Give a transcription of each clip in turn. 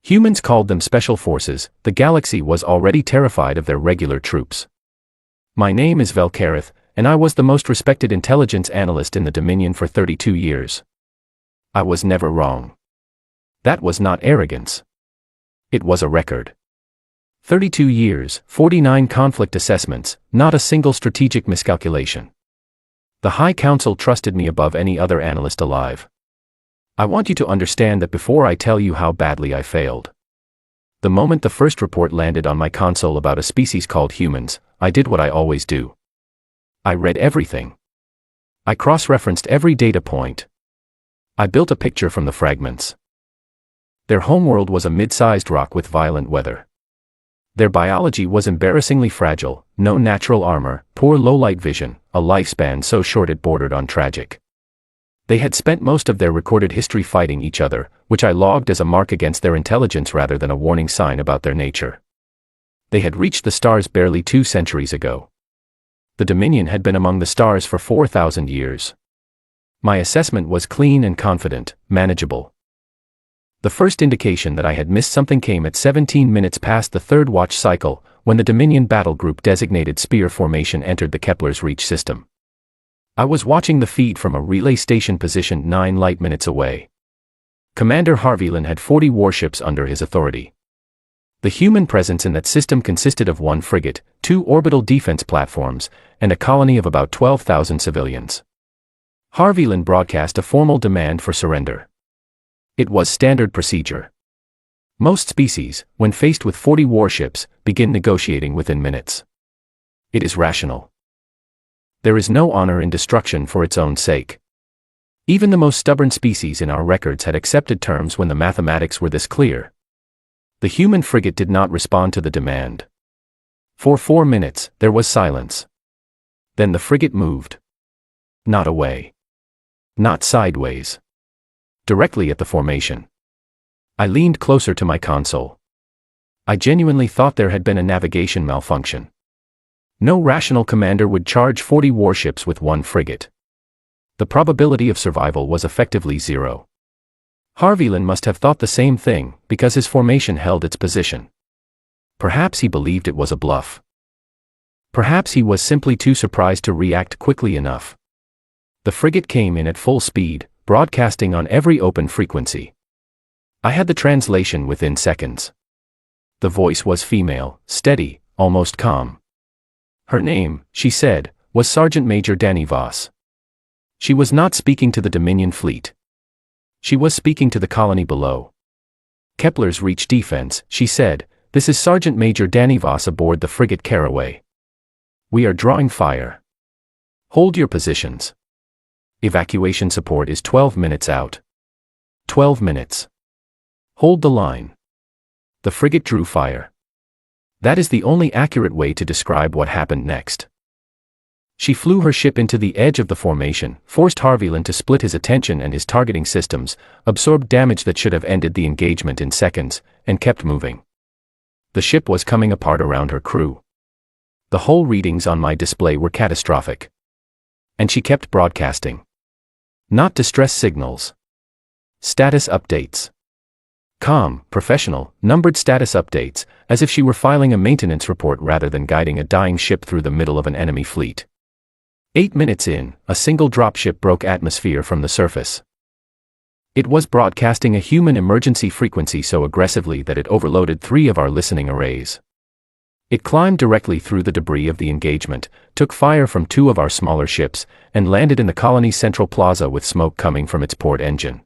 Humans called them special forces. The galaxy was already terrified of their regular troops. My name is Velkareth, and I was the most respected intelligence analyst in the Dominion for 32 years. I was never wrong. That was not arrogance. It was a record. 32 years, 49 conflict assessments, not a single strategic miscalculation. The High Council trusted me above any other analyst alive. I want you to understand that before I tell you how badly I failed. The moment the first report landed on my console about a species called humans, I did what I always do. I read everything. I cross-referenced every data point. I built a picture from the fragments. Their homeworld was a mid-sized rock with violent weather. Their biology was embarrassingly fragile, no natural armor, poor low-light vision, a lifespan so short it bordered on tragic. They had spent most of their recorded history fighting each other, which I logged as a mark against their intelligence rather than a warning sign about their nature. They had reached the stars barely 2 centuries ago. The Dominion had been among the stars for 4,000 years. My assessment was clean and confident, manageable. The first indication that I had missed something came at 17 minutes past the third watch cycle, when the Dominion battle group designated Spear Formation entered the Kepler's reach system. I was watching the feed from a relay station positioned 9 light minutes away. Commander Harveyland had 40 warships under his authority. The human presence in that system consisted of 1 frigate, 2 orbital defense platforms, and a colony of about 12,000 civilians. Harveyland broadcast a formal demand for surrender. It was standard procedure. Most species, when faced with 40 warships, begin negotiating within minutes. It is rational. There is no honor in destruction for its own sake. Even the most stubborn species in our records had accepted terms when the mathematics were this clear. The human frigate did not respond to the demand. For 4 minutes, there was silence. Then the frigate moved. Not away. Not sideways. Directly at the formation. I leaned closer to my console. I genuinely thought there had been a navigation malfunction. No rational commander would charge 40 warships with 1 frigate. The probability of survival was effectively 0. Harveyland must have thought the same thing, because his formation held its position. Perhaps he believed it was a bluff. Perhaps he was simply too surprised to react quickly enough. The frigate came in at full speed, broadcasting on every open frequency. I had the translation within seconds. The voice was female, steady, almost calm. Her name, she said, was Sergeant Major Danny Voss. She was not speaking to the Dominion fleet. She was speaking to the colony below. Kepler's reach defense, she said, this is Sergeant Major Danny Voss aboard the frigate Caraway. We are drawing fire. Hold your positions. Evacuation support is 12 minutes out. 12 minutes. Hold the line. The frigate drew fire. That is the only accurate way to describe what happened next. She flew her ship into the edge of the formation, forced Harveyland to split his attention and his targeting systems, absorbed damage that should have ended the engagement in seconds, and kept moving. The ship was coming apart around her crew. The whole readings on my display were catastrophic. And she kept broadcasting. Not distress signals. Status updates. Calm, professional, numbered status updates, as if she were filing a maintenance report rather than guiding a dying ship through the middle of an enemy fleet. 8 minutes in, a single dropship broke atmosphere from the surface. It was broadcasting a human emergency frequency so aggressively that it overloaded 3 of our listening arrays. It climbed directly through the debris of the engagement, took fire from 2 of our smaller ships, and landed in the colony's central plaza with smoke coming from its port engine.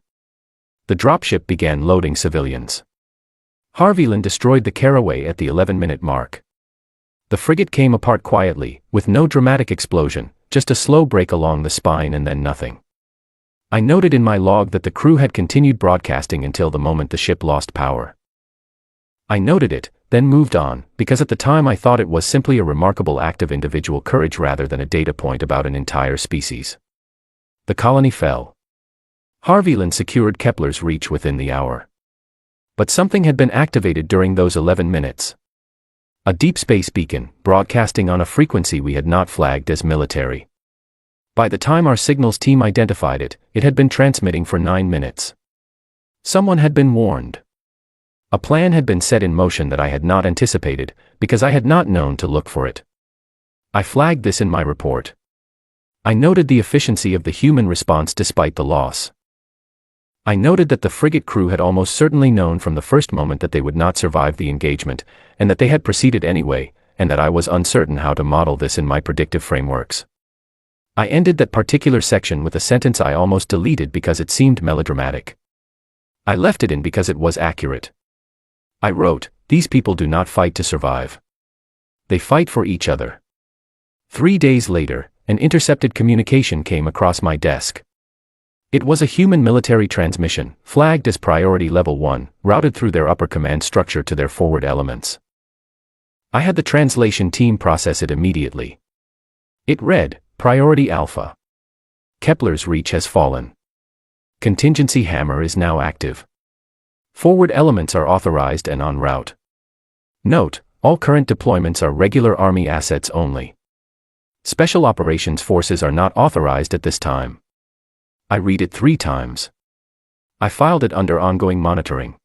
The dropship began loading civilians. Harveyland destroyed the Caraway at the 11-minute mark. The frigate came apart quietly, with no dramatic explosion, just a slow break along the spine and then nothing. I noted in my log that the crew had continued broadcasting until the moment the ship lost power. I noted it, then moved on, because at the time I thought it was simply a remarkable act of individual courage rather than a data point about an entire species. The colony fell. Harveyland secured Kepler's reach within the hour. But something had been activated during those 11 minutes. A deep space beacon, broadcasting on a frequency we had not flagged as military. By the time our signals team identified it, it had been transmitting for 9 minutes. Someone had been warned. A plan had been set in motion that I had not anticipated, because I had not known to look for it. I flagged this in my report. I noted the efficiency of the human response despite the loss. I noted that the frigate crew had almost certainly known from the first moment that they would not survive the engagement, and that they had proceeded anyway, and that I was uncertain how to model this in my predictive frameworks. I ended that particular section with a sentence I almost deleted because it seemed melodramatic. I left it in because it was accurate. I wrote, "These people do not fight to survive. They fight for each other." 3 days later, an intercepted communication came across my desk. It was a human military transmission, flagged as Priority Level 1, routed through their upper command structure to their forward elements. I had the translation team process it immediately. It read, "Priority Alpha. Kepler's reach has fallen. Contingency hammer is now active. Forward elements are authorized and en route. Note, all current deployments are regular Army assets only. Special Operations Forces are not authorized at this time." I read it 3 times. I filed it under ongoing monitoring.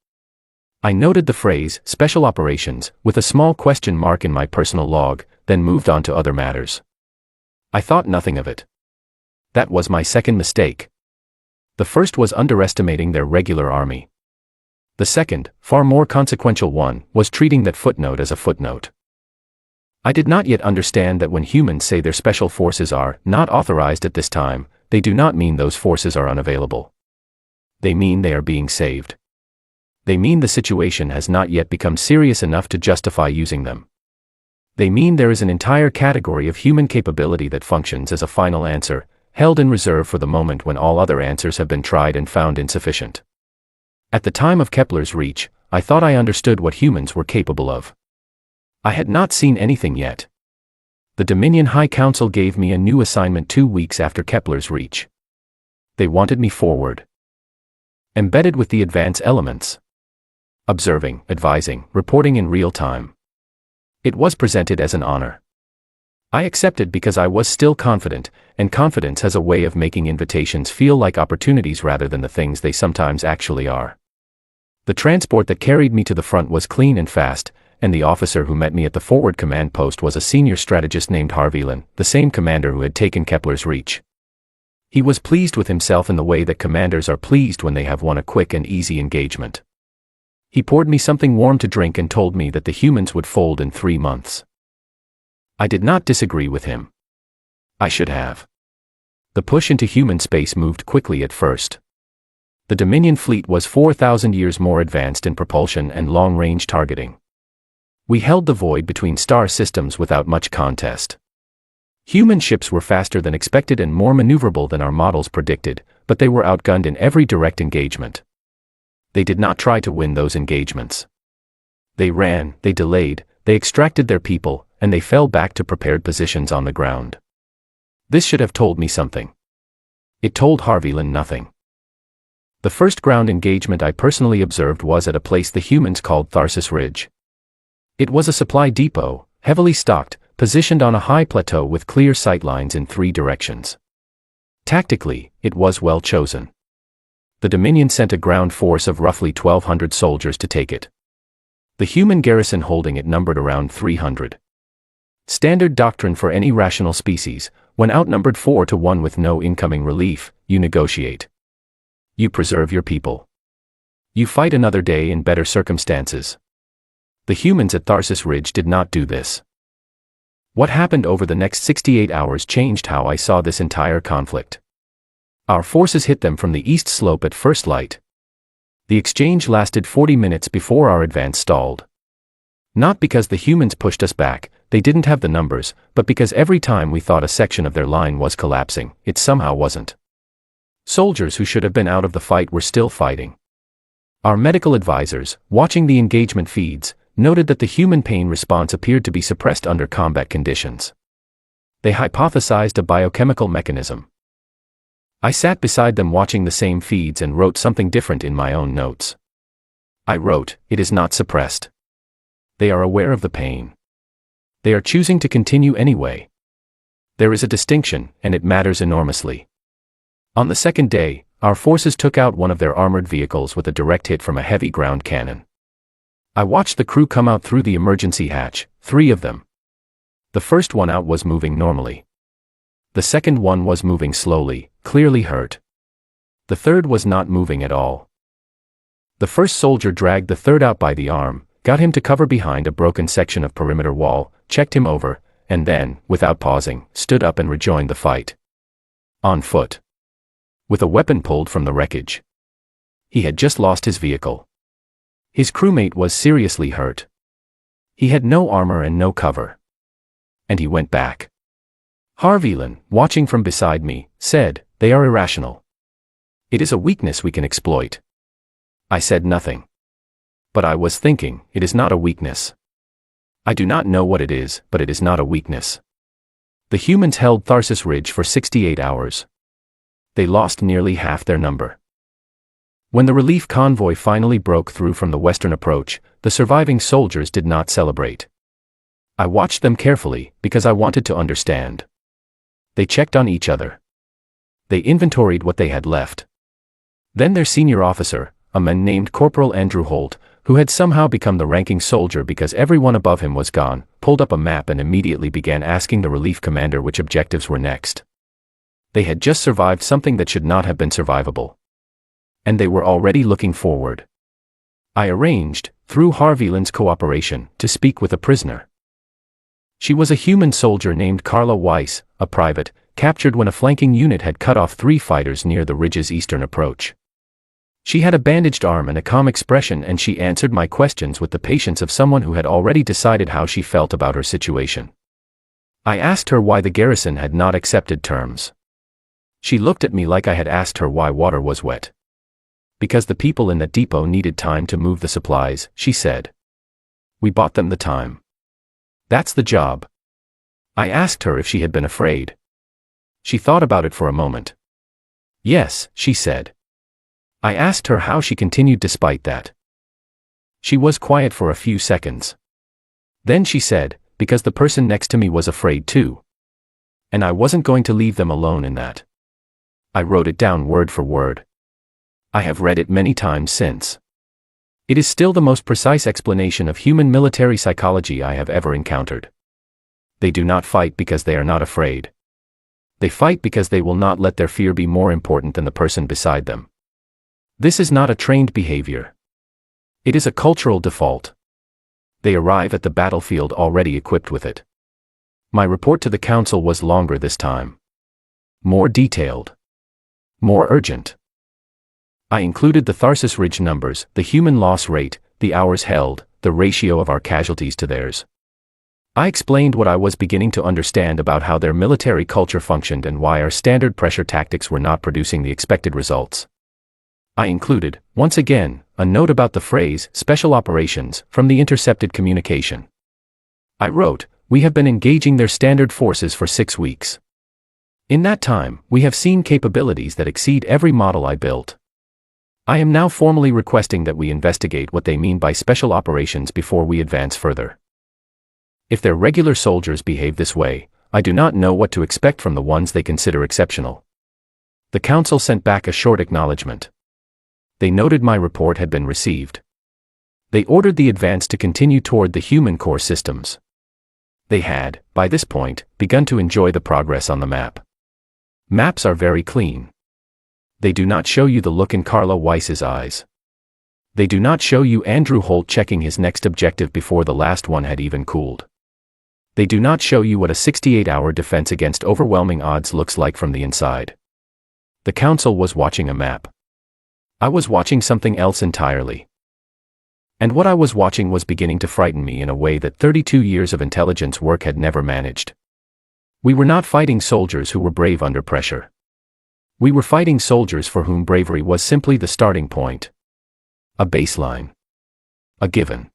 I noted the phrase, "Special Operations," with a small question mark in my personal log, then moved on to other matters. I thought nothing of it. That was my second mistake. The first was underestimating their regular army. The second, far more consequential one, was treating that footnote as a footnote. I did not yet understand that when humans say their special forces are not authorized at this time, they do not mean those forces are unavailable. They mean they are being saved. They mean the situation has not yet become serious enough to justify using them. They mean there is an entire category of human capability that functions as a final answer, held in reserve for the moment when all other answers have been tried and found insufficient. At the time of Kepler's reach, I thought I understood what humans were capable of. I had not seen anything yet. The Dominion High Council gave me a new assignment 2 weeks after Kepler's reach. They wanted me forward, embedded with the advance elements, observing, advising, reporting in real time. It was presented as an honor. I accepted because I was still confident, and confidence has a way of making invitations feel like opportunities rather than the things they sometimes actually are. The transport that carried me to the front was clean and fast, and the officer who met me at the forward command post was a senior strategist named Harvilan, the same commander who had taken Kepler's reach. He was pleased with himself in the way that commanders are pleased when they have won a quick and easy engagement. He poured me something warm to drink and told me that the humans would fold in 3 months. I did not disagree with him. I should have. The push into human space moved quickly at first. The Dominion fleet was 4,000 years more advanced in propulsion and long-range targeting. We held the void between star systems without much contest. Human ships were faster than expected and more maneuverable than our models predicted, but they were outgunned in every direct engagement. They did not try to win those engagements. They ran, they delayed, they extracted their people, and they fell back to prepared positions on the ground. This should have told me something. It told Harvilan nothing. The first ground engagement I personally observed was at a place the humans called Tharsis Ridge. It was a supply depot, heavily stocked, positioned on a high plateau with clear sightlines in 3 directions. Tactically, it was well chosen. The Dominion sent a ground force of roughly 1,200 soldiers to take it. The human garrison holding it numbered around 300. Standard doctrine for any rational species: when outnumbered 4 to 1 with no incoming relief, you negotiate. You preserve your people. You fight another day in better circumstances. The humans at Tharsis Ridge did not do this. What happened over the next 68 hours changed how I saw this entire conflict. Our forces hit them from the east slope at first light. The exchange lasted 40 minutes before our advance stalled. Not because the humans pushed us back, they didn't have the numbers, but because every time we thought a section of their line was collapsing, it somehow wasn't. Soldiers who should have been out of the fight were still fighting. Our medical advisors, watching the engagement feeds, noted that the human pain response appeared to be suppressed under combat conditions. They hypothesized a biochemical mechanism. I sat beside them watching the same feeds and wrote something different in my own notes. I wrote, "It is not suppressed. They are aware of the pain. They are choosing to continue anyway. There is a distinction, and it matters enormously." On the second day, our forces took out one of their armored vehicles with a direct hit from a heavy ground cannon. I watched the crew come out through the emergency hatch, 3 of them. The first one out was moving normally. The second one was moving slowly, clearly hurt. The third was not moving at all. The first soldier dragged the third out by the arm, got him to cover behind a broken section of perimeter wall, checked him over, and then, without pausing, stood up and rejoined the fight. On foot. With a weapon pulled from the wreckage. He had just lost his vehicle. His crewmate was seriously hurt. He had no armor and no cover. And he went back. Harveylin, watching from beside me, said, "They are irrational. It is a weakness we can exploit." I said nothing. But I was thinking, it is not a weakness. I do not know what it is, but it is not a weakness. The humans held Tharsis Ridge for 68 hours. They lost nearly half their number. When the relief convoy finally broke through from the western approach, the surviving soldiers did not celebrate. I watched them carefully, because I wanted to understand. They checked on each other. They inventoried what they had left. Then their senior officer, a man named Corporal Andrew Holt, who had somehow become the ranking soldier because everyone above him was gone, pulled up a map and immediately began asking the relief commander which objectives were next. They had just survived something that should not have been survivable. And they were already looking forward. I arranged, through Harveylin's cooperation, to speak with a prisoner. She was a human soldier named Carla Weiss, a private, captured when a flanking unit had cut off 3 fighters near the ridge's eastern approach. She had a bandaged arm and a calm expression, and she answered my questions with the patience of someone who had already decided how she felt about her situation. I asked her why the garrison had not accepted terms. She looked at me like I had asked her why water was wet. Because the people in that depot needed time to move the supplies, she said. We bought them the time. That's the job. I asked her if she had been afraid. She thought about it for a moment. Yes, she said. I asked her how she continued despite that. She was quiet for a few seconds. Then she said, because the person next to me was afraid too. And I wasn't going to leave them alone in that. I wrote it down word for word. I have read it many times since. It is still the most precise explanation of human military psychology I have ever encountered. They do not fight because they are not afraid. They fight because they will not let their fear be more important than the person beside them. This is not a trained behavior. It is a cultural default. They arrive at the battlefield already equipped with it. My report to the council was longer this time. More detailed. More urgent. I included the Tharsis Ridge numbers, the human loss rate, the hours held, the ratio of our casualties to theirs. I explained what I was beginning to understand about how their military culture functioned and why our standard pressure tactics were not producing the expected results. I included, once again, a note about the phrase, special operations, from the intercepted communication. I wrote, we have been engaging their standard forces for 6 weeks. In that time, we have seen capabilities that exceed every model I built. I am now formally requesting that we investigate what they mean by special operations before we advance further. If their regular soldiers behave this way, I do not know what to expect from the ones they consider exceptional. The council sent back a short acknowledgement. They noted my report had been received. They ordered the advance to continue toward the human core systems. They had, by this point, begun to enjoy the progress on the map. Maps are very clean. They do not show you the look in Carla Weiss's eyes. They do not show you Andrew Holt checking his next objective before the last one had even cooled. They do not show you what a 68-hour defense against overwhelming odds looks like from the inside. The council was watching a map. I was watching something else entirely. And what I was watching was beginning to frighten me in a way that 32 years of intelligence work had never managed. We were not fighting soldiers who were brave under pressure. We were fighting soldiers for whom bravery was simply the starting point. A baseline. A given.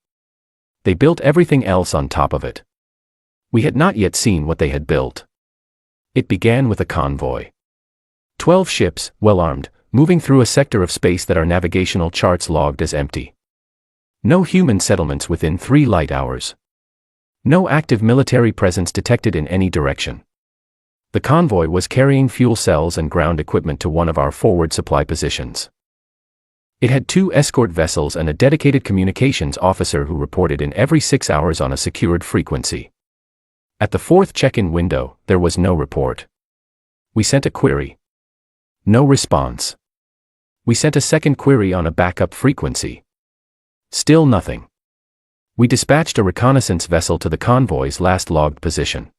They built everything else on top of it. We had not yet seen what they had built. It began with a convoy. 12 ships, well armed, moving through a sector of space that our navigational charts logged as empty. No human settlements within 3 light hours. No active military presence detected in any direction. The convoy was carrying fuel cells and ground equipment to one of our forward supply positions. It had 2 escort vessels and a dedicated communications officer who reported in every 6 hours on a secured frequency. At the 4th check-in window, there was no report. We sent a query. No response. We sent a second query on a backup frequency. Still nothing. We dispatched a reconnaissance vessel to the convoy's last logged position.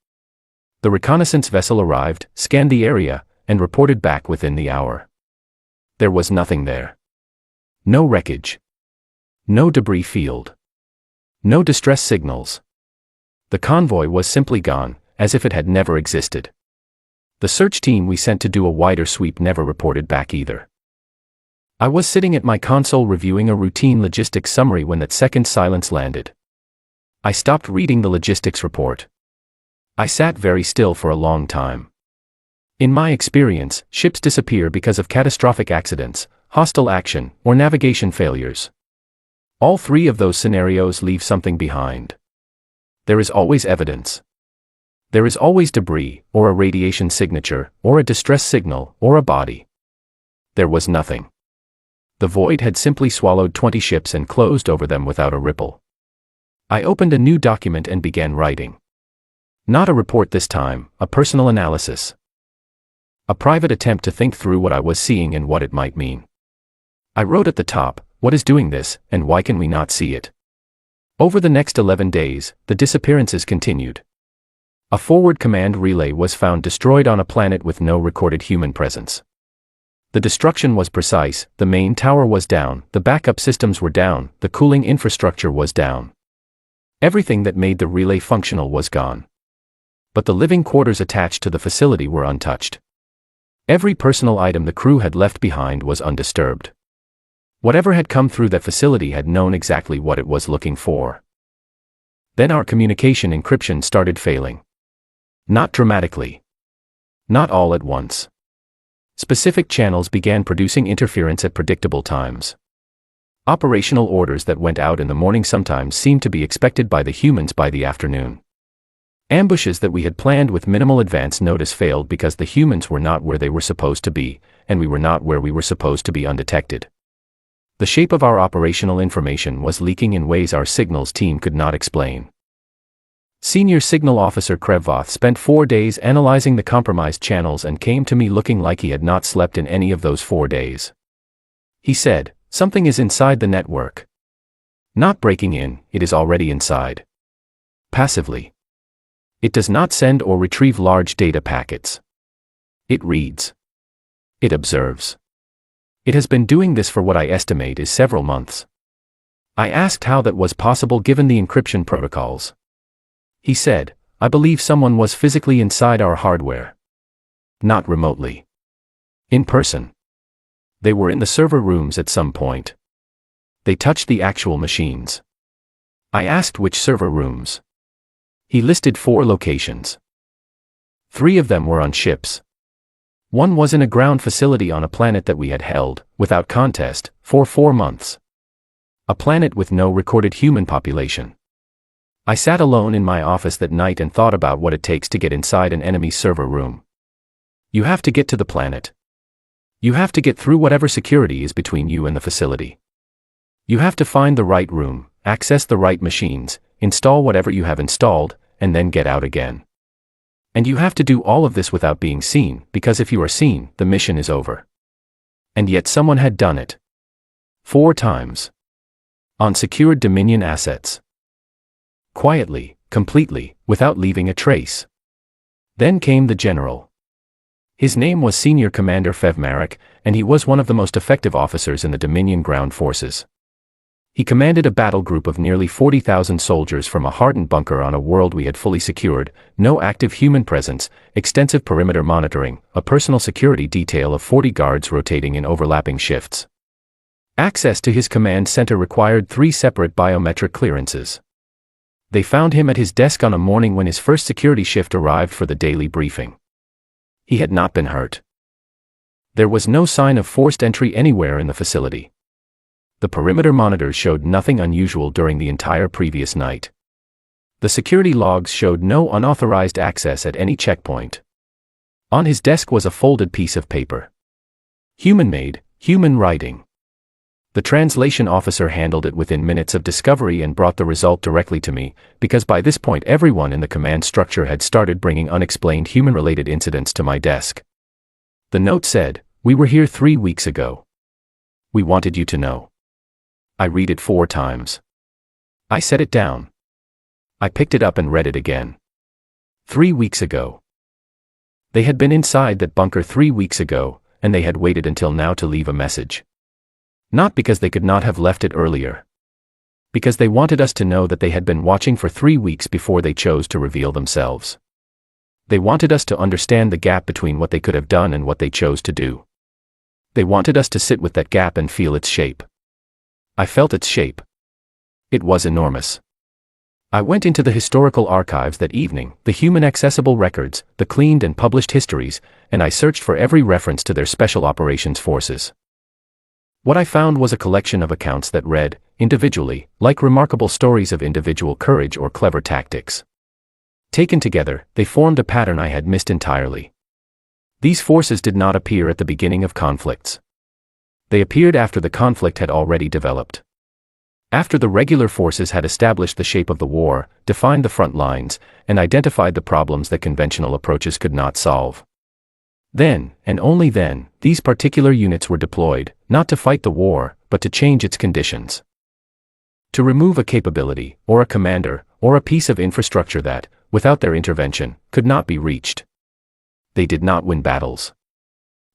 The reconnaissance vessel arrived, scanned the area, and reported back within the hour. There was nothing there. No wreckage. No debris field. No distress signals. The convoy was simply gone, as if it had never existed. The search team we sent to do a wider sweep never reported back either. I was sitting at my console reviewing a routine logistics summary when that second silence landed. I stopped reading the logistics report. I sat very still for a long time. In my experience, ships disappear because of catastrophic accidents, hostile action, or navigation failures. All 3 of those scenarios leave something behind. There is always evidence. There is always debris, or a radiation signature, or a distress signal, or a body. There was nothing. The void had simply swallowed 20 ships and closed over them without a ripple. I opened a new document and began writing. Not a report this time, a personal analysis. A private attempt to think through what I was seeing and what it might mean. I wrote at the top, what is doing this, and why can we not see it? Over the next 11 days, the disappearances continued. A forward command relay was found destroyed on a planet with no recorded human presence. The destruction was precise, the main tower was down, the backup systems were down, the cooling infrastructure was down. Everything that made the relay functional was gone. But the living quarters attached to the facility were untouched. Every personal item the crew had left behind was undisturbed. Whatever had come through that facility had known exactly what it was looking for. Then our communication encryption started failing. Not dramatically. Not all at once. Specific channels began producing interference at predictable times. Operational orders that went out in the morning sometimes seemed to be expected by the humans by the afternoon. Ambushes that we had planned with minimal advance notice failed because the humans were not where they were supposed to be, and we were not where we were supposed to be undetected. The shape of our operational information was leaking in ways our signals team could not explain. Senior Signal Officer Krevvoth spent 4 days analyzing the compromised channels and came to me looking like he had not slept in any of those 4 days. He said, something is inside the network. Not breaking in, it is already inside. Passively. It does not send or retrieve large data packets. It reads. It observes. It has been doing this for what I estimate is several months. I asked how that was possible given the encryption protocols. He said, I believe someone was physically inside our hardware. Not remotely. In person. They were in the server rooms at some point. They touched the actual machines. I asked which server rooms. He listed 4 locations. 3 of them were on ships. One was in a ground facility on a planet that we had held, without contest, for 4 months. A planet with no recorded human population. I sat alone in my office that night and thought about what it takes to get inside an enemy server room. You have to get to the planet. You have to get through whatever security is between you and the facility. You have to find the right room, access the right machines, install whatever you have installed, and then get out again. And you have to do all of this without being seen, because if you are seen, the mission is over. And yet someone had done it. 4 times. On secured Dominion assets. Quietly, completely, without leaving a trace. Then came the general. His name was Senior Commander Fevmarek, and he was one of the most effective officers in the Dominion ground forces. He commanded a battle group of nearly 40,000 soldiers from a hardened bunker on a world we had fully secured, no active human presence, extensive perimeter monitoring, a personal security detail of 40 guards rotating in overlapping shifts. Access to his command center required 3 separate biometric clearances. They found him at his desk on a morning when his first security shift arrived for the daily briefing. He had not been hurt. There was no sign of forced entry anywhere in the facility. The perimeter monitors showed nothing unusual during the entire previous night. The security logs showed no unauthorized access at any checkpoint. On his desk was a folded piece of paper. Human-made, human writing. The translation officer handled it within minutes of discovery and brought the result directly to me, because by this point everyone in the command structure had started bringing unexplained human-related incidents to my desk. The note said, "We were here 3 weeks ago. We wanted you to know." I read it 4 times. I set it down. I picked it up and read it again. 3 weeks ago. They had been inside that bunker 3 weeks ago, and they had waited until now to leave a message. Not because they could not have left it earlier. Because they wanted us to know that they had been watching for 3 weeks before they chose to reveal themselves. They wanted us to understand the gap between what they could have done and what they chose to do. They wanted us to sit with that gap and feel its shape. I felt its shape. It was enormous. I went into the historical archives that evening, the human-accessible records, the cleaned and published histories, and I searched for every reference to their Special Operations Forces. What I found was a collection of accounts that read, individually, like remarkable stories of individual courage or clever tactics. Taken together, they formed a pattern I had missed entirely. These forces did not appear at the beginning of conflicts. They appeared after the conflict had already developed. After the regular forces had established the shape of the war, defined the front lines, and identified the problems that conventional approaches could not solve. Then, and only then, these particular units were deployed, not to fight the war, but to change its conditions. To remove a capability, or a commander, or a piece of infrastructure that, without their intervention, could not be reached. They did not win battles.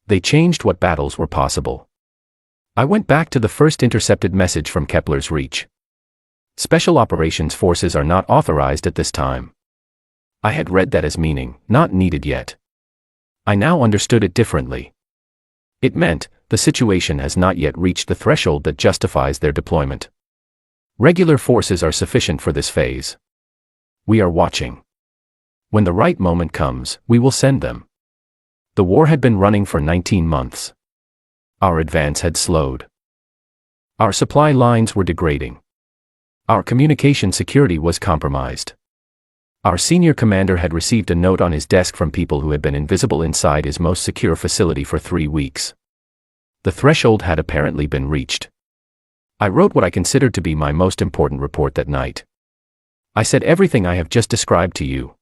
They changed what battles were possible. I went back to the first intercepted message from Kepler's Reach. Special Operations Forces are not authorized at this time. I had read that as meaning, not needed yet. I now understood it differently. It meant, the situation has not yet reached the threshold that justifies their deployment. Regular forces are sufficient for this phase. We are watching. When the right moment comes, we will send them. The war had been running for 19 months. Our advance had slowed. Our supply lines were degrading. Our communication security was compromised. Our senior commander had received a note on his desk from people who had been invisible inside his most secure facility for 3 weeks. The threshold had apparently been reached. I wrote what I considered to be my most important report that night. I said everything I have just described to you.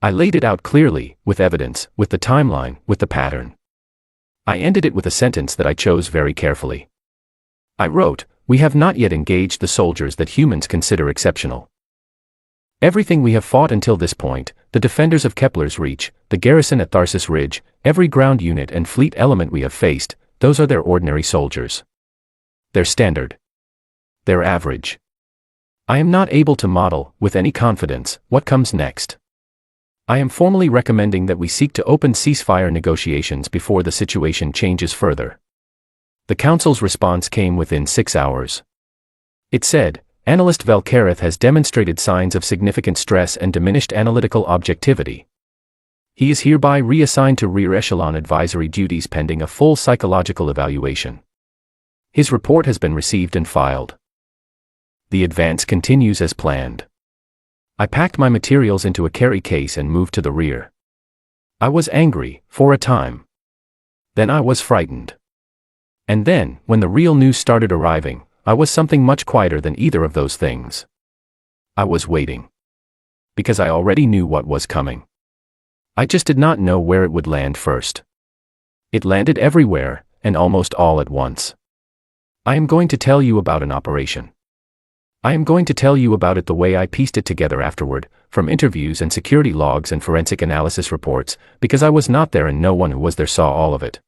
I laid it out clearly, with evidence, with the timeline, with the pattern. I ended it with a sentence that I chose very carefully. I wrote, "We have not yet engaged the soldiers that humans consider exceptional. Everything we have fought until this point, the defenders of Kepler's Reach, the garrison at Tharsis Ridge, every ground unit and fleet element we have faced, those are their ordinary soldiers. They're standard. They're average. I am not able to model, with any confidence, what comes next. I am formally recommending that we seek to open ceasefire negotiations before the situation changes further." The Council's response came within 6 hours. It said, "Analyst Velkareth has demonstrated signs of significant stress and diminished analytical objectivity. He is hereby reassigned to rear echelon advisory duties pending a full psychological evaluation. His report has been received and filed. The advance continues as planned." I packed my materials into a carry case and moved to the rear. I was angry, for a time. Then I was frightened. And then, when the real news started arriving, I was something much quieter than either of those things. I was waiting. Because I already knew what was coming. I just did not know where it would land first. It landed everywhere, and almost all at once. I am going to tell you about an operation. I am going to tell you about it the way I pieced it together afterward, from interviews and security logs and forensic analysis reports, because I was not there and no one who was there saw all of it.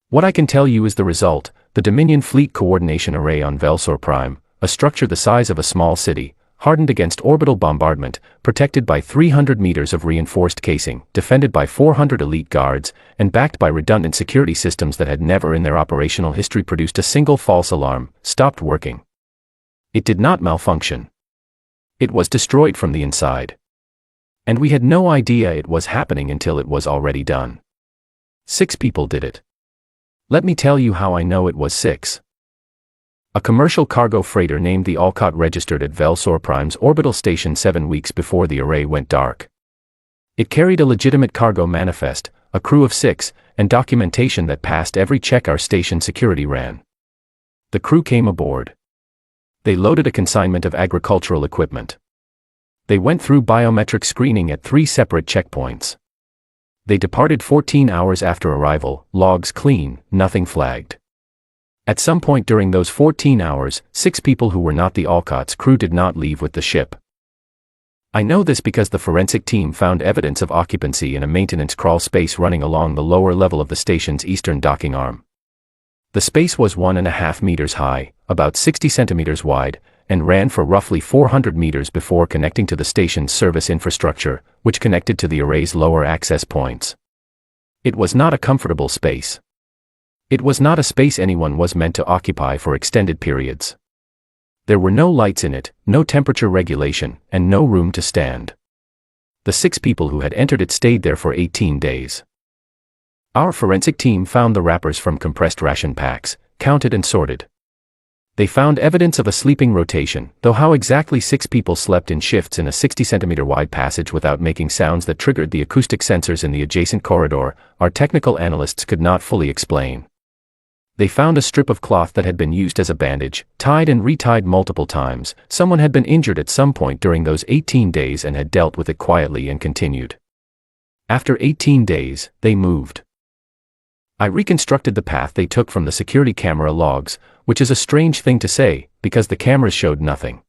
What I can tell you is the result: the Dominion Fleet Coordination Array on Velsor Prime, a structure the size of a small city, hardened against orbital bombardment, protected by 300 meters of reinforced casing, defended by 400 elite guards, and backed by redundant security systems that had never in their operational history produced a single false alarm, stopped working. It did not malfunction. It was destroyed from the inside. And we had no idea it was happening until it was already done. 6 people did it. Let me tell you how I know it was 6. A commercial cargo freighter named the Alcott registered at Velsor Prime's orbital station 7 weeks before the array went dark. It carried a legitimate cargo manifest, a crew of 6, and documentation that passed every check our station security ran. The crew came aboard. They loaded a consignment of agricultural equipment. They went through biometric screening at 3 separate checkpoints. They departed 14 hours after arrival, logs clean, nothing flagged. At some point during those 14 hours, 6 people who were not the Alcott's crew did not leave with the ship. I know this because the forensic team found evidence of occupancy in a maintenance crawl space running along the lower level of the station's eastern docking arm. The space was 1.5 meters high, about 60 centimeters wide, and ran for roughly 400 meters before connecting to the station's service infrastructure, which connected to the array's lower access points. It was not a comfortable space. It was not a space anyone was meant to occupy for extended periods. There were no lights in it, no temperature regulation, and no room to stand. The 6 people who had entered it stayed there for 18 days. Our forensic team found the wrappers from compressed ration packs, counted and sorted. They found evidence of a sleeping rotation, though how exactly 6 people slept in shifts in a 60-centimeter wide passage without making sounds that triggered the acoustic sensors in the adjacent corridor, our technical analysts could not fully explain. They found a strip of cloth that had been used as a bandage, tied and retied multiple times. Someone had been injured at some point during those 18 days and had dealt with it quietly and continued. After 18 days, they moved. I reconstructed the path they took from the security camera logs, which is a strange thing to say, because the cameras showed nothing.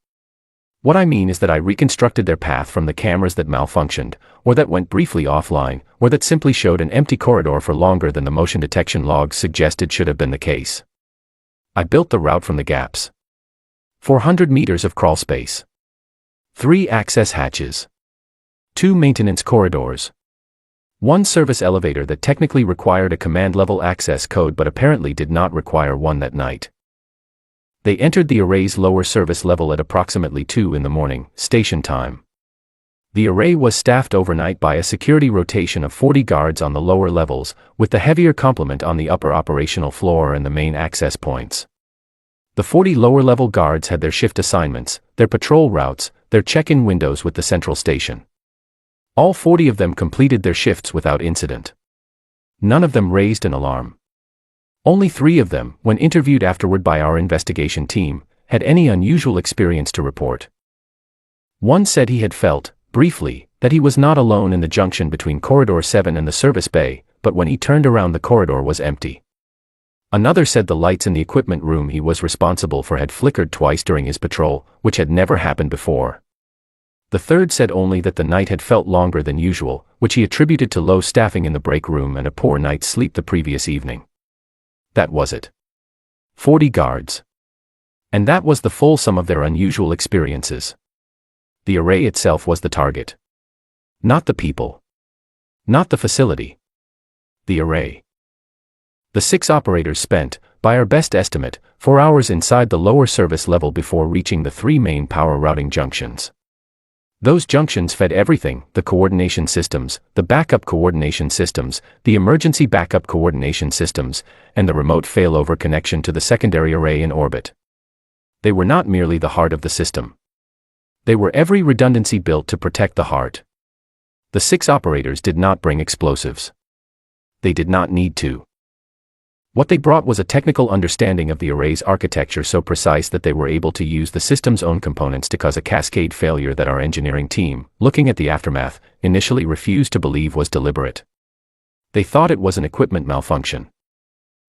What I mean is that I reconstructed their path from the cameras that malfunctioned, or that went briefly offline, or that simply showed an empty corridor for longer than the motion detection logs suggested should have been the case. I built the route from the gaps. 400 meters of crawl space. 3 access hatches. 2 maintenance corridors. 1 service elevator that technically required a command-level access code but apparently did not require one that night. They entered the array's lower service level at approximately 2 in the morning, station time. The array was staffed overnight by a security rotation of 40 guards on the lower levels, with the heavier complement on the upper operational floor and the main access points. The 40 lower-level guards had their shift assignments, their patrol routes, their check-in windows with the central station. All 40 of them completed their shifts without incident. None of them raised an alarm. Only 3 of them, when interviewed afterward by our investigation team, had any unusual experience to report. One said he had felt, briefly, that he was not alone in the junction between Corridor 7 and the service bay, but when he turned around the corridor was empty. Another said the lights in the equipment room he was responsible for had flickered twice during his patrol, which had never happened before. The third said only that the night had felt longer than usual, which he attributed to low staffing in the break room and a poor night's sleep the previous evening. That was it. 40 guards. And that was the full sum of their unusual experiences. The array itself was the target. Not the people. Not the facility. The array. The 6 operators spent, by our best estimate, 4 hours inside the lower service level before reaching the 3 main power routing junctions. Those junctions fed everything: the coordination systems, the backup coordination systems, the emergency backup coordination systems, and the remote failover connection to the secondary array in orbit. They were not merely the heart of the system. They were every redundancy built to protect the heart. The 6 operators did not bring explosives. They did not need to. What they brought was a technical understanding of the array's architecture so precise that they were able to use the system's own components to cause a cascade failure that our engineering team, looking at the aftermath, initially refused to believe was deliberate. They thought it was an equipment malfunction.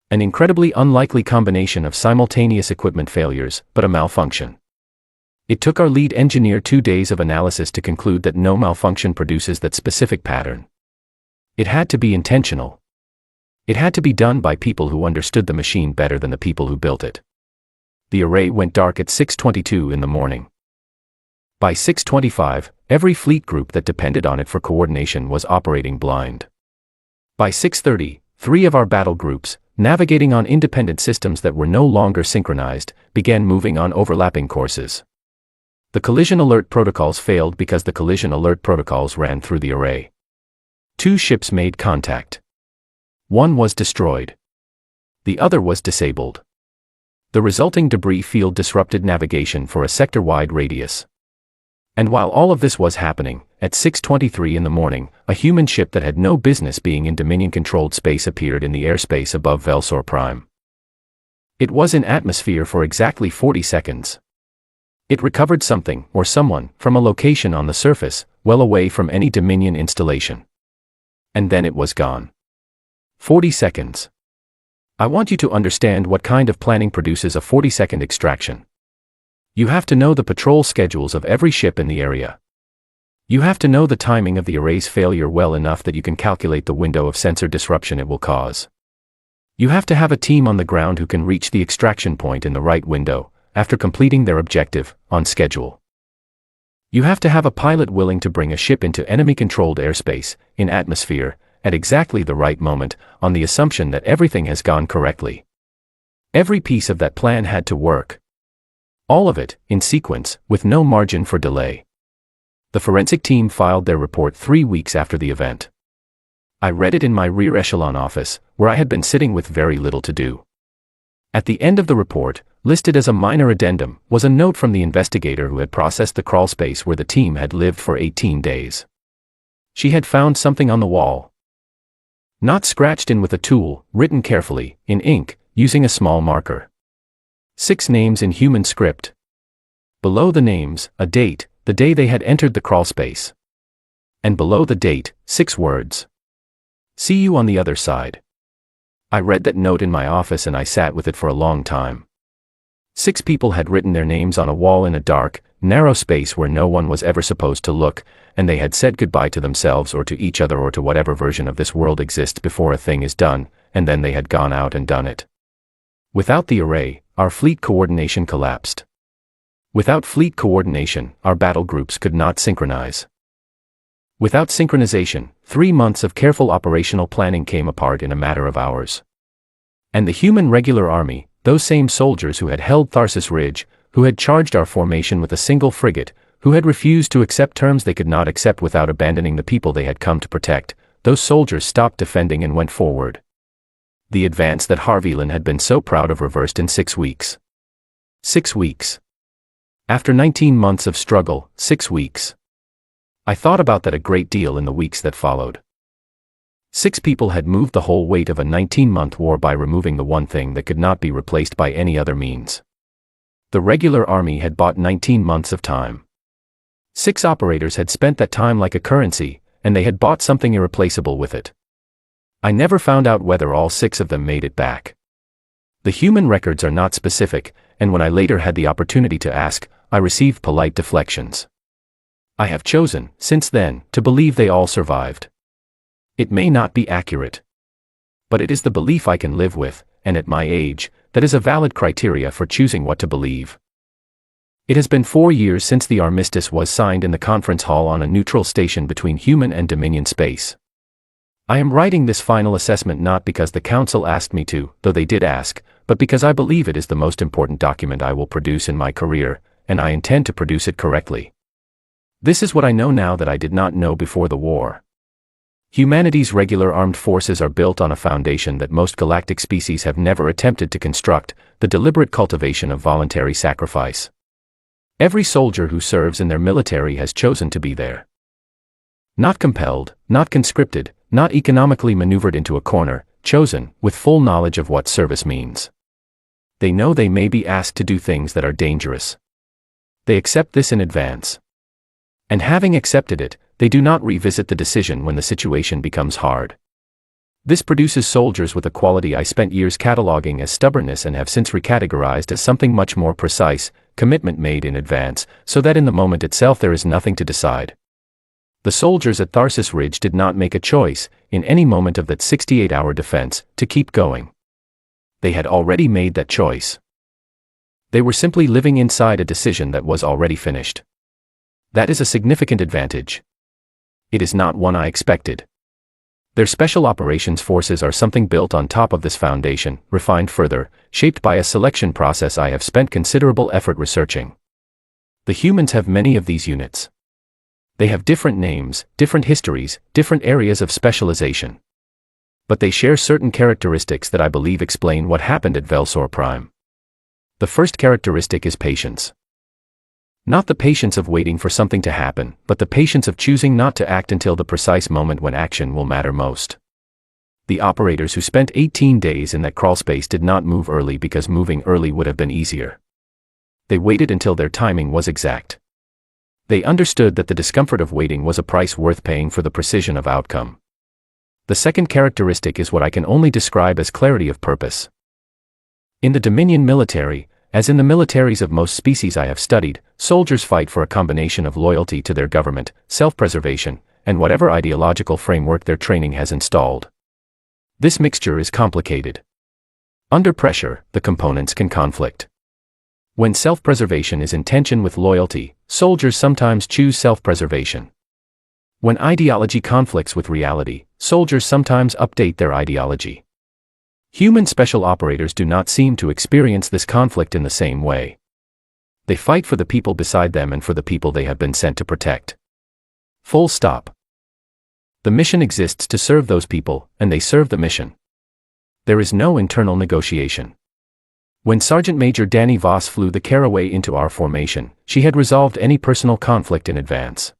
An incredibly unlikely combination of simultaneous equipment failures, but a malfunction. It took our lead engineer 2 days of analysis to conclude that no malfunction produces that specific pattern. It had to be intentional. It had to be done by people who understood the machine better than the people who built it. The array went dark at 6:22 in the morning. By 6:25, every fleet group that depended on it for coordination was operating blind. By 6:30, 3 of our battle groups, navigating on independent systems that were no longer synchronized, began moving on overlapping courses. The collision alert protocols failed because the collision alert protocols ran through the array. 2 ships made contact. 1 was destroyed. The other was disabled. The resulting debris field disrupted navigation for a sector-wide radius. And while all of this was happening, at 6:23 in the morning, a human ship that had no business being in Dominion-controlled space appeared in the airspace above Velsor Prime. It was in atmosphere for exactly 40 seconds. It recovered something, or someone, from a location on the surface, well away from any Dominion installation. And then it was gone. 40 seconds. I want you to understand what kind of planning produces a 40-second extraction. You have to know the patrol schedules of every ship in the area. You have to know the timing of the array's failure well enough that you can calculate the window of sensor disruption it will cause. You have to have a team on the ground who can reach the extraction point in the right window, after completing their objective, on schedule. You have to have a pilot willing to bring a ship into enemy-controlled airspace, in atmosphere, at exactly the right moment, on the assumption that everything has gone correctly. Every piece of that plan had to work. All of it, in sequence, with no margin for delay. The forensic team filed their report 3 weeks after the event. I read it in my rear echelon office, where I had been sitting with very little to do. At the end of the report, listed as a minor addendum, was a note from the investigator who had processed the crawlspace where the team had lived for 18 days. She had found something on the wall. Not scratched in with a tool, written carefully, in ink, using a small marker. 6 names in human script. Below the names, a date, the day they had entered the crawlspace. And below the date, 6 words. See you on the other side. I read that note in my office and I sat with it for a long time. 6 people had written their names on a wall in a dark, narrow space where no one was ever supposed to look, and they had said goodbye to themselves or to each other or to whatever version of this world exists before a thing is done, and then they had gone out and done it. Without the array, our fleet coordination collapsed. Without fleet coordination, our battle groups could not synchronize. Without synchronization, 3 months of careful operational planning came apart in a matter of hours. And the human regular army, those same soldiers who had held Tharsis Ridge, who had charged our formation with a single frigate, who had refused to accept terms they could not accept without abandoning the people they had come to protect, those soldiers stopped defending and went forward. The advance that Harveylin had been so proud of reversed in 6 weeks. 6 weeks. After 19 months of struggle, 6 weeks. I thought about that a great deal in the weeks that followed. 6 people had moved the whole weight of a 19-month war by removing the one thing that could not be replaced by any other means. The regular army had bought 19 months of time. 6 operators had spent that time like a currency, and they had bought something irreplaceable with it. I never found out whether all 6 of them made it back. The human records are not specific, and when I later had the opportunity to ask, I received polite deflections. I have chosen, since then, to believe they all survived. It may not be accurate. But it is the belief I can live with, and at my age, that is a valid criteria for choosing what to believe. It has been 4 years since the armistice was signed in the conference hall on a neutral station between human and Dominion space. I am writing this final assessment not because the Council asked me to, though they did ask, but because I believe it is the most important document I will produce in my career, and I intend to produce it correctly. This is what I know now that I did not know before the war. Humanity's regular armed forces are built on a foundation that most galactic species have never attempted to construct, the deliberate cultivation of voluntary sacrifice. Every soldier who serves in their military has chosen to be there. Not compelled, not conscripted, not economically maneuvered into a corner, chosen, with full knowledge of what service means. They know they may be asked to do things that are dangerous. They accept this in advance. And having accepted it, they do not revisit the decision when the situation becomes hard. This produces soldiers with a quality I spent years cataloging as stubbornness and have since recategorized as something much more precise, commitment made in advance, so that in the moment itself there is nothing to decide. The soldiers at Tharsis Ridge did not make a choice, in any moment of that 68-hour defense, to keep going. They had already made that choice. They were simply living inside a decision that was already finished. That is a significant advantage. It is not one I expected. Their special operations forces are something built on top of this foundation, refined further, shaped by a selection process I have spent considerable effort researching. The humans have many of these units. They have different names, different histories, different areas of specialization. But they share certain characteristics that I believe explain what happened at Velsor Prime. The first characteristic is patience. Not the patience of waiting for something to happen, but the patience of choosing not to act until the precise moment when action will matter most. The operators who spent 18 days in that crawlspace did not move early because moving early would have been easier. They waited until their timing was exact. They understood that the discomfort of waiting was a price worth paying for the precision of outcome. The second characteristic is what I can only describe as clarity of purpose. In the Dominion military, as in the militaries of most species I have studied, soldiers fight for a combination of loyalty to their government, self-preservation, and whatever ideological framework their training has installed. This mixture is complicated. Under pressure, the components can conflict. When self-preservation is in tension with loyalty, soldiers sometimes choose self-preservation. When ideology conflicts with reality, soldiers sometimes update their ideology. Human special operators do not seem to experience this conflict in the same way. They fight for the people beside them and for the people they have been sent to protect. Full stop. The mission exists to serve those people, and they serve the mission. There is no internal negotiation. When Sergeant Major Danny Voss flew the Caraway into our formation, she had resolved any personal conflict in advance.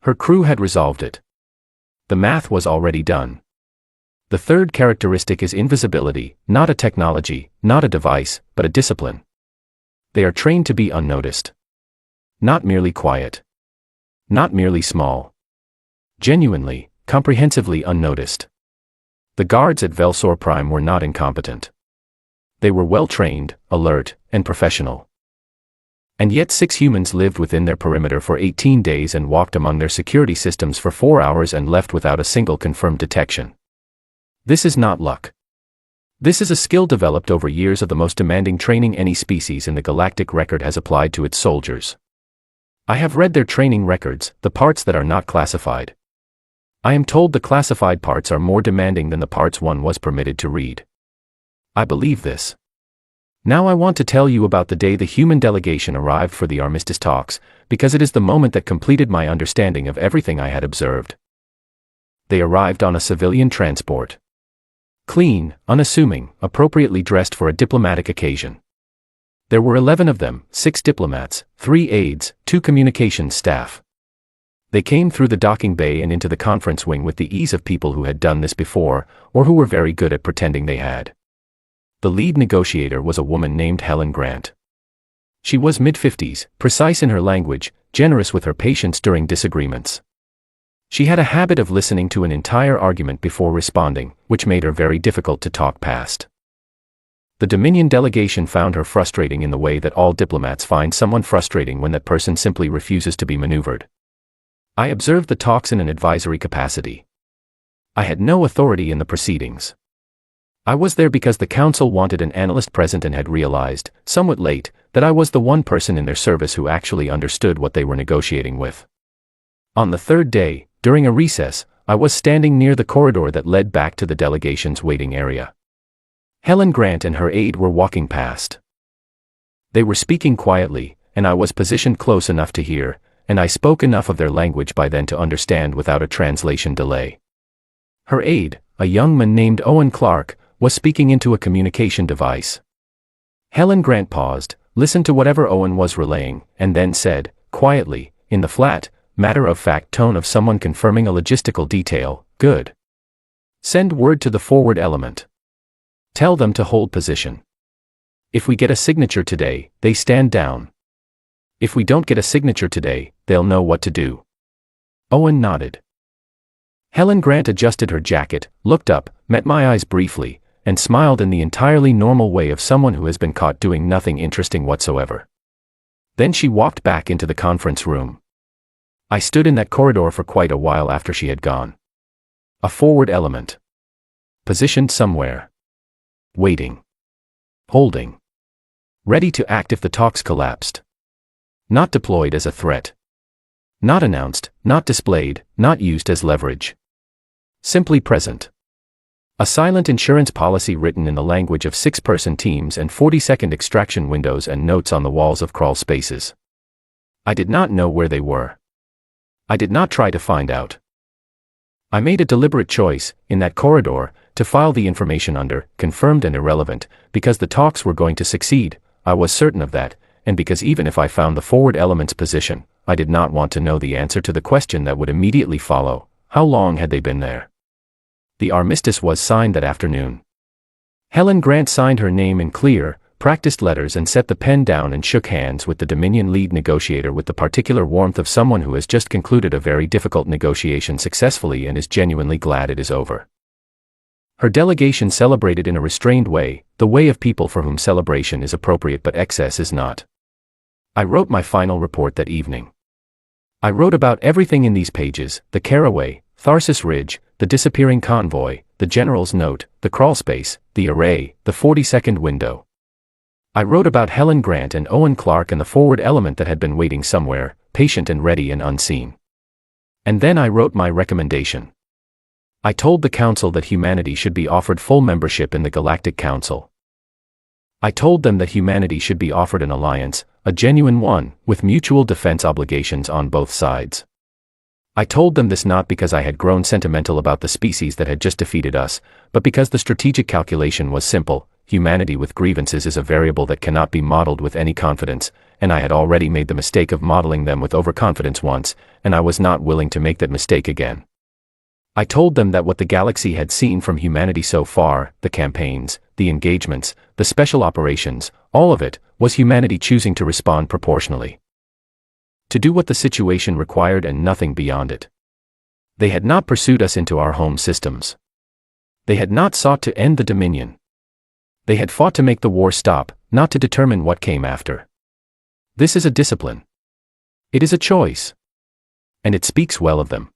Her crew had resolved it. The math was already done. The third characteristic is invisibility, not a technology, not a device, but a discipline. They are trained to be unnoticed. Not merely quiet. Not merely small. Genuinely, comprehensively unnoticed. The guards at Velsor Prime were not incompetent. They were well-trained, alert, and professional. And yet 6 humans lived within their perimeter for 18 days and walked among their security systems for 4 hours and left without a single confirmed detection. This is not luck. This is a skill developed over years of the most demanding training any species in the galactic record has applied to its soldiers. I have read their training records, the parts that are not classified. I am told the classified parts are more demanding than the parts one was permitted to read. I believe this. Now I want to tell you about the day the human delegation arrived for the armistice talks, because it is the moment that completed my understanding of everything I had observed. They arrived on a civilian transport. Clean, unassuming, appropriately dressed for a diplomatic occasion. There were 11 of them, 6 diplomats, 3 aides, 2 communications staff. They came through the docking bay and into the conference wing with the ease of people who had done this before, or who were very good at pretending they had. The lead negotiator was a woman named Helen Grant. She was mid-50s, precise in her language, generous with her patience during disagreements. She had a habit of listening to an entire argument before responding, which made her very difficult to talk past. The Dominion delegation found her frustrating in the way that all diplomats find someone frustrating when that person simply refuses to be maneuvered. I observed the talks in an advisory capacity. I had no authority in the proceedings. I was there because the council wanted an analyst present and had realized, somewhat late, that I was the one person in their service who actually understood what they were negotiating with. On the third day, during a recess, I was standing near the corridor that led back to the delegation's waiting area. Helen Grant and her aide were walking past. They were speaking quietly, and I was positioned close enough to hear, and I spoke enough of their language by then to understand without a translation delay. Her aide, a young man named Owen Clark, was speaking into a communication device. Helen Grant paused, listened to whatever Owen was relaying, and then said, quietly, in the flat, matter-of-fact tone of someone confirming a logistical detail, "Good. Send word to the forward element. Tell them to hold position. If we get a signature today, they stand down. If we don't get a signature today, they'll know what to do." Owen nodded. Helen Grant adjusted her jacket, looked up, met my eyes briefly, and smiled in the entirely normal way of someone who has been caught doing nothing interesting whatsoever. Then she walked back into the conference room. I stood in that corridor for quite a while after she had gone. A forward element. Positioned somewhere. Waiting. Holding. Ready to act if the talks collapsed. Not deployed as a threat. Not announced, not displayed, not used as leverage. Simply present. A silent insurance policy written in the language of 6-person teams and 40-second extraction windows and notes on the walls of crawl spaces. I did not know where they were. I did not try to find out. I made a deliberate choice, in that corridor, to file the information under confirmed and irrelevant, because the talks were going to succeed. I was certain of that, and because even if I found the forward element's position, I did not want to know the answer to the question that would immediately follow: how long had they been there? the armistice was signed that afternoon. Helen Grant signed her name in clear, practiced letters and set the pen down and shook hands with the Dominion lead negotiator with the particular warmth of someone who has just concluded a very difficult negotiation successfully and is genuinely glad it is over. Her delegation celebrated in a restrained way, the way of people for whom celebration is appropriate but excess is not. I wrote my final report that evening. I wrote about everything in these pages: the Caraway, Tharsis Ridge, the disappearing convoy, the general's note, the crawlspace, the array, the 40-second window. I wrote about Helen Grant and Owen Clark and the forward element that had been waiting somewhere, patient and ready and unseen. And then I wrote my recommendation. I told the Council that humanity should be offered full membership in the Galactic Council. I told them that humanity should be offered an alliance, a genuine one, with mutual defense obligations on both sides. I told them this not because I had grown sentimental about the species that had just defeated us, but because the strategic calculation was simple: humanity with grievances is a variable that cannot be modeled with any confidence, and I had already made the mistake of modeling them with overconfidence once, and I was not willing to make that mistake again. I told them that what the galaxy had seen from humanity so far, the campaigns, the engagements, the special operations, all of it, was humanity choosing to respond proportionally. To do what the situation required and nothing beyond it. They had not pursued us into our home systems. They had not sought to end the Dominion. They had fought to make the war stop, not to determine what came after. This is a discipline. It is a choice. And it speaks well of them.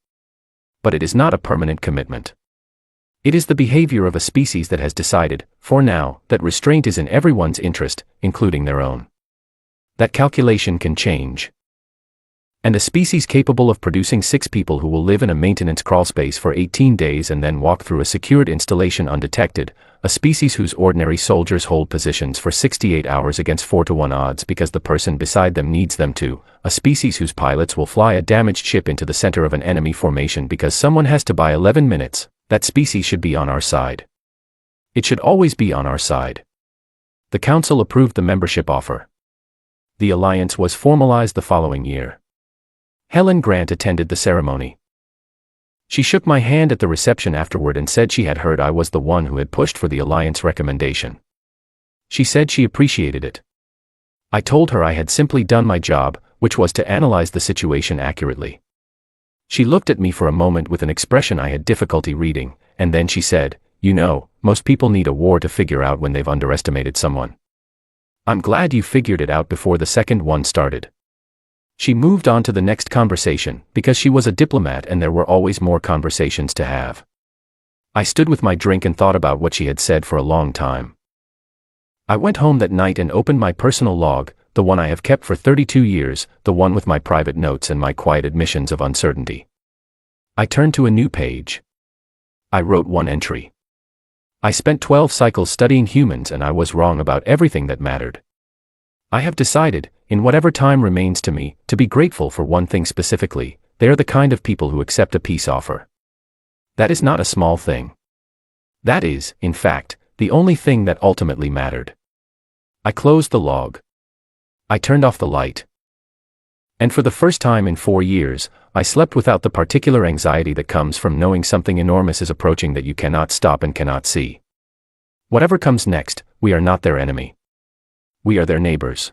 But it is not a permanent commitment. It is the behavior of a species that has decided, for now, that restraint is in everyone's interest, including their own. That calculation can change. And a species capable of producing 6 people who will live in a maintenance crawlspace for 18 days and then walk through a secured installation undetected, a species whose ordinary soldiers hold positions for 68 hours against 4-to-1 odds because the person beside them needs them to, a species whose pilots will fly a damaged ship into the center of an enemy formation because someone has to buy 11 minutes, that species should be on our side. It should always be on our side. The Council approved the membership offer. The alliance was formalized the following year. Helen Grant attended the ceremony. She shook my hand at the reception afterward and said she had heard I was the one who had pushed for the alliance recommendation. She said she appreciated it. I told her I had simply done my job, which was to analyze the situation accurately. She looked at me for a moment with an expression I had difficulty reading, and then she said, "You know, most people need a war to figure out when they've underestimated someone. I'm glad you figured it out before the second one started." She moved on to the next conversation, because she was a diplomat and there were always more conversations to have. I stood with my drink and thought about what she had said for a long time. I went home that night and opened my personal log, the one I have kept for 32 years, the one with my private notes and my quiet admissions of uncertainty. I turned to a new page. I wrote one entry. I spent 12 cycles studying humans and I was wrong about everything that mattered. I have decided, in whatever time remains to me, to be grateful for one thing specifically: they are the kind of people who accept a peace offer. That is not a small thing. That is, in fact, the only thing that ultimately mattered. I closed the log. I turned off the light. And for the first time in 4 years, I slept without the particular anxiety that comes from knowing something enormous is approaching that you cannot stop and cannot see. Whatever comes next, we are not their enemy. We are their neighbors.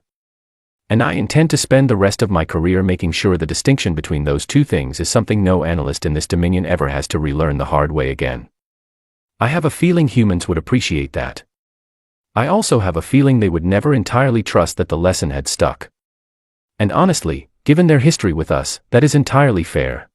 And I intend to spend the rest of my career making sure the distinction between those two things is something no analyst in this Dominion ever has to relearn the hard way again. I have a feeling humans would appreciate that. I also have a feeling they would never entirely trust that the lesson had stuck. And honestly, given their history with us, that is entirely fair.